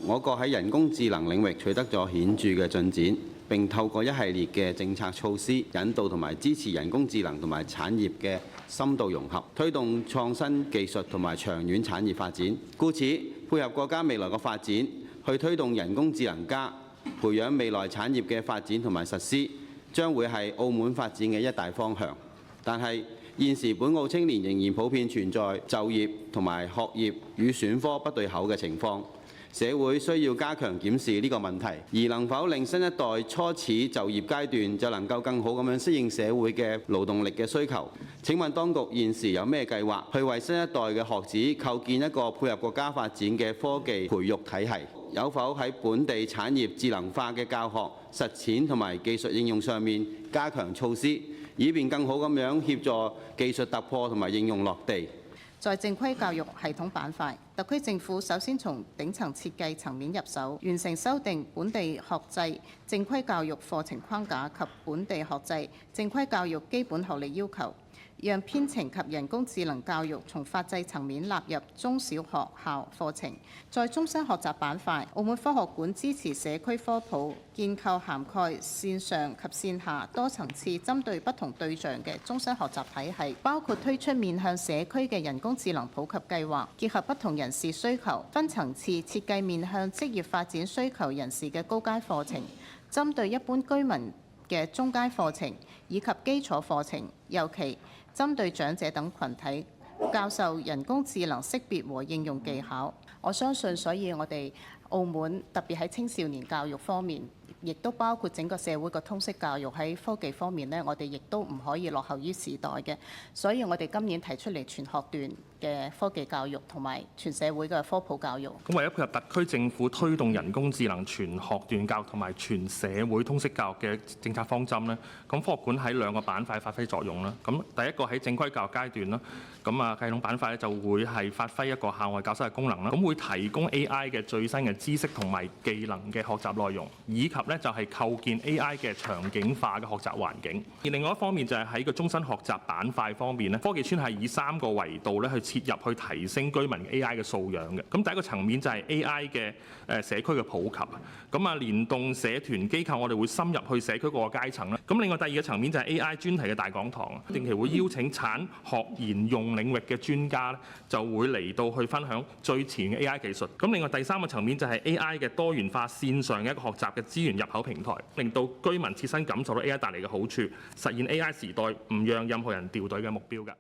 我國喺人工智能領域取得咗顯著嘅進展，並透過一系列嘅政策措施，引導同埋支持人工智能同埋產業嘅深度融合，推動創新技術同埋長遠產業發展。故此，配合國家未來嘅發展，去推動人工智能加，培養未來產業嘅發展同埋實施，將會係澳門發展嘅一大方向。但係現時本澳青年仍然普遍存在就業同埋學業與選科不對口嘅情況，社會需要加強檢視呢個問題，而能否令新一代初始就業階段就能夠更好咁樣適應社會嘅勞動力嘅需求？請問當局現時有咩計劃去為新一代嘅學子構建一個配合國家發展嘅科技培育體系？有否喺本地產業智能化嘅教學、實踐同埋技術應用上面加強措施，以便更好咁樣協助技術突破同埋應用落地？在正規教育系統板塊，特區政府首先從頂層設計層面入手，完成修訂本地學制正規教育課程框架及本地學制正規教育基本學歷要求，讓編程及人工智能教育從法制層面納入中小學校課程。在終身學習板塊，澳門科學館支持社區科普，建構涵蓋線上及線下多層次針對不同對象嘅終身學習體系，包括推出面向社區嘅人工智能普及計劃，結合不同人士需求，分層次設計面向職業發展需求人士嘅高階課程，針對一般居民嘅中階課程以及基礎課程，尤其針對長者等群體，教授人工智能識別和應用技巧。我相信，所以我哋澳門特別喺青少年教育方面，亦都包括整個社會嘅通識教育喺科技方面呢，我哋亦都唔可以落後於時代嘅。所以我哋今年提出嚟全學段嘅科技教育同埋全社會嘅科普教育。咁為咗配合特區政府推動人工智能全學段教育同埋全社會通識教育嘅政策方針呢，咁科學館喺兩個板塊發揮作用啦。咁第一個喺正規教育階段啦，咁系統板塊咧就會係發揮一個校外教室嘅功能啦。咁會提供 AI 嘅最新嘅知識同埋技能嘅學習內容，以及咧就係構建 AI 嘅場景化嘅學習環境。而另外一方面就係喺個終身學習板塊方面咧，科技村係以3個維度咧去切入去提升居民 AI 嘅素養嘅。咁第一個層面就係 AI 嘅社區嘅普及。咁連動社團機構，我哋會深入去社區各個階層啦。咁另外第二個層面就係 AI 專題嘅大講堂，定期會邀請產學研用領域嘅專家咧，就會嚟到去分享最前嘅 AI 技術。咁另外第三個層面就係 AI 嘅多元化線上嘅一個學習嘅資源入口平台，令到居民切身感受到 AI 帶嚟嘅好處，實現 AI 時代唔讓任何人掉隊嘅目標㗎。